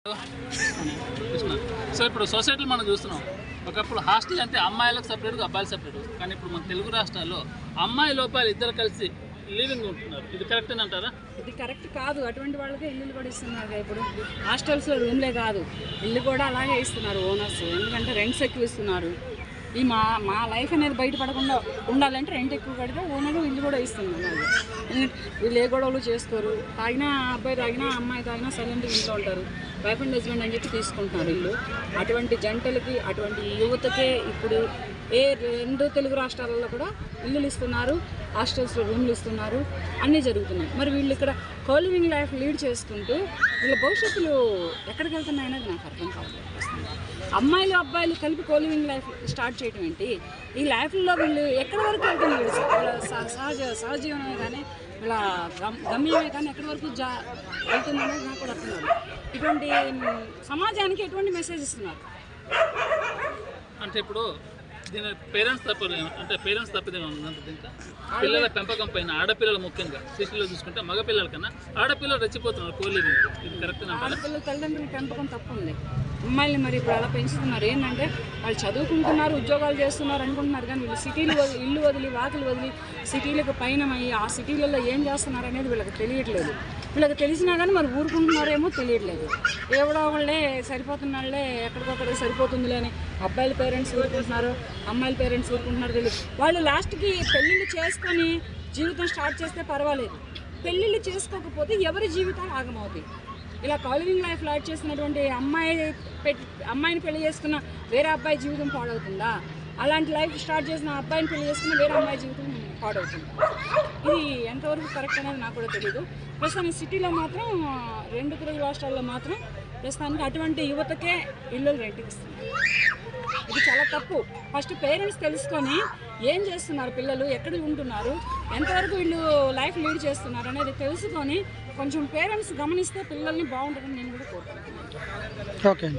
Krishna so ఇప్పుడు సొసైటీలో మనం చూస్తున్నాం. ఒకప్పుడు హాస్టల్ అంటే అమ్మాయిలకు సపరేట్గా అబ్బాయిలు సపరేట్. కానీ ఇప్పుడు మన తెలుగు రాష్ట్రాల్లో అమ్మాయి లోపాలు ఇద్దరు కలిసి లివింగ్ ఉంటున్నారు. ఇది కరెక్ట్ అని అంటారా? ఇది కరెక్ట్ కాదు. అటువంటి వాళ్ళకే ఇల్లు కూడా ఇస్తున్నారు. ఇప్పుడు హాస్టల్స్లో రూమ్లే కాదు, ఇల్లు కూడా అలాగే ఇస్తున్నారు ఓనర్స్. ఎందుకంటే రెంట్స్ ఎక్కువ ఇస్తున్నారు. ఈ మా లైఫ్ అనేది బయటపడకుండా ఉండాలంటే రెంట్ ఎక్కువ కడితే ఓనర్ ఇల్లు కూడా ఇస్తున్నారు. ఎందుకంటే వీళ్ళు ఏ గొడవలు చేసుకోరు. తాగినా అబ్బాయి తాగినా అమ్మాయి తాగినా సైలెంట్గా ఇంట్లో ఉంటారు. వైఫ్ అండ్ హస్బెండ్ అని చెప్పి తీసుకుంటున్నారు ఇల్లు. అటువంటి జంటలకి, అటువంటి యువతకే ఇప్పుడు రెండు తెలుగు రాష్ట్రాలలో కూడా ఇల్లులు ఇస్తున్నారు, హాస్టల్స్లో రూమ్లు ఇస్తున్నారు, అన్నీ జరుగుతున్నాయి. మరి వీళ్ళు ఇక్కడ కోలివింగ్ లైఫ్ లీడ్ చేసుకుంటూ వీళ్ళ భవిష్యత్తులు ఎక్కడికి వెళ్తున్నాయనేది నాకు అర్థం కావట్లేదు. అమ్మాయిలు అబ్బాయిలు కలిపి కోలివింగ్ లైఫ్ స్టార్ట్ చేయడం ఏంటి? ఈ లైఫ్లో వీళ్ళు ఎక్కడి వరకు వెళ్తున్నారు? వీళ్ళ సహజీవనమే కానీ వీళ్ళ గమ్యమే కానీ ఎక్కడి వరకు వెళ్తుందనేది నాకు కూడా అర్థం కాదు. ఇటువంటి సమాజానికి ఎటువంటి మెసేజ్ ఇస్తున్నారు అంటే ఇప్పుడు దీని పేరెంట్స్ తప్పిదేమో ఉందంత. దీంట్లో పిల్లల పెంపకం పైన ఆడపిల్లలు ముఖ్యంగా సిటీలో చూసుకుంటే మగపిల్లల కన్నా ఆడపిల్లలు రెచ్చిపోతున్నారు కోలివింగ్. ఇది కరెక్ట్? ఆడపిల్లల తల్లిదండ్రుల పెంపకం తప్పు ఉంది. అమ్మాయిని మరి ఇప్పుడు అలా పెంచుతున్నారు. ఏంటంటే వాళ్ళు చదువుకుంటున్నారు, ఉద్యోగాలు చేస్తున్నారు అనుకుంటున్నారు. కానీ వీళ్ళు సిటీలు ఇల్లు వదిలి వాకిలు వదిలి సిటీలకు పయనమయ్యి ఆ సిటీలలో ఏం చేస్తున్నారు అనేది వీళ్ళకి తెలియట్లేదు. వీళ్ళకి తెలిసినా కానీ మరి ఊరుకుంటున్నారేమో తెలియట్లేదు. ఎవడో వాళ్ళే సరిపోతున్న వాళ్ళే ఎక్కడికొక్కడికి సరిపోతుందిలే అని అబ్బాయిల పేరెంట్స్ ఊరుకుంటున్నారు, అమ్మాయిల పేరెంట్స్ ఊరుకుంటున్నారు. తెలియదు. వాళ్ళు లాస్ట్కి పెళ్ళిళ్ళు చేసుకొని జీవితం స్టార్ట్ చేస్తే పర్వాలేదు. పెళ్ళిళ్ళు చేసుకోకపోతే ఎవరి జీవితాలు ఆగమవుతాయి. ఇలా కాలివింగ్ లైఫ్ లాడ్ చేసినటువంటి అమ్మాయిని పెళ్లి చేసుకున్న వేరే అబ్బాయి జీవితం పాడవుతుందా? అలాంటి లైఫ్ స్టార్ట్ చేసిన అబ్బాయిని పెళ్లి చేసుకున్న వేరే అమ్మాయి జీవితం పాడవుతుంది. ఇది ఎంతవరకు కరెక్ట్ అనేది నాకు కూడా తెలియదు. ప్రస్తుతానికి సిటీలో మాత్రం రెండు తెలుగు రాష్ట్రాల్లో మాత్రం ప్రస్తుతానికి అటువంటి యువతకే ఇల్లు రెంట్కి ఇస్తున్నారు. ఇది చాలా తప్పు. ఫస్ట్ పేరెంట్స్ తెలుసుకొని ఏం చేస్తున్నారు, పిల్లలు ఎక్కడ ఉంటున్నారు, ఎంతవరకు వీళ్ళు లైఫ్ లీడ్ చేస్తున్నారు అనేది తెలుసుకొని కొంచెం పేరెంట్స్ గమనిస్తే పిల్లల్ని బాగుంటుందని నేను కూడా కోరుకుంటున్నాను. ఓకే.